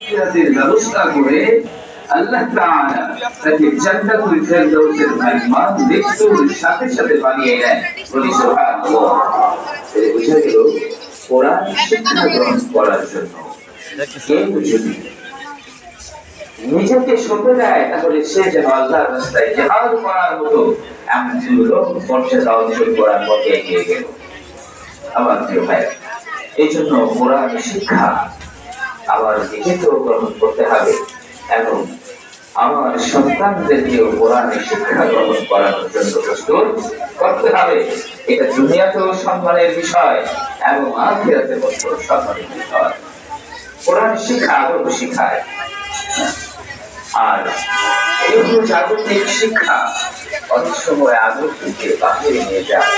জান্নাতের ব্যবস্থা করে আল্লাহ তাআলা তাকে জান্নাতুল ফেরদাউসের মেহমান মৃত্যুর সাথে সাথে বানিয়ে নেন। বলি সুবহানাল্লাহ। এই বুঝা গেল কোরআন শিক্ষা গ্রহণ করার জন্য কেউ যদি নিজেকে সঁপে দেয় তাহলে সে যেন আল্লাহর রাস্তায় জিহাদ করার মতো এমন লোক মর্যাদা অর্জন করার পথে এগিয়ে গেল। আমার প্রিয় ভাই, এই জন্য কোরআন শিক্ষা আমার নিজেকেও গ্রহণ করতে হবে এবং আমার সন্তানদেরকেও কোরআনের শিক্ষা গ্রহণ করানোর জন্য প্রস্তুত করতে হবে। এটা দুনিয়াতেও সম্মানের বিষয় এবং আখিরাতেও সম্মানের বিষয়। কোরআন শিক্ষা আদব শিখায়, আর এগুলো জাগতিক শিক্ষা অনেক সময় আদব থেকে বাহিরে নিয়ে যায়।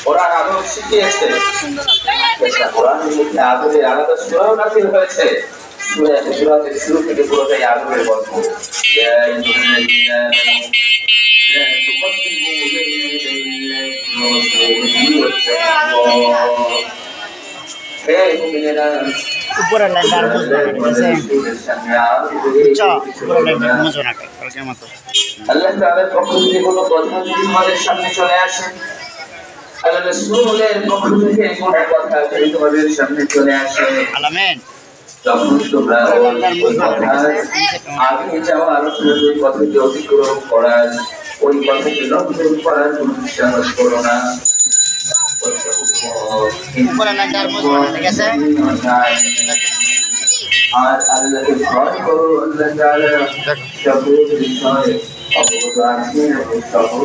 কোরআন আদব শিখিয়েছে, কোরআনের মধ্যে আদবের আলাদা সূরাও নাযিল হয়েছে। সূরাতের শুরু থেকে পুরোটাই আদবের গল্প। উপরের লাইনটা আর বুঝবো না, ঠিক আছে? উপরের লাইনটা বুঝবো না কালকের মতো। আল্লাহ তাআলার পক্ষ থেকে কোনো কথা যদি তোমাদের সামনে চলে আসে, আল্লাহ রাসূলের পক্ষ থেকে কোনো কথা যদি তোমাদের সামনে চলে আসে, আলামিন তখন তোমরা ওই কথা আগে যাওয়া আলোচনার ওই কথাকে অতিক্রম করার, ওই কথাকে লঙ্ঘন করার কোনো সাহস করো না। উপরের লাইনটা আর বুঝবো না, ঠিক আছে? আর আল্লাহকে ভয় করো। আল্লাহ তাআলা সকল বিষয়ে অবগত আছেন এবং সকল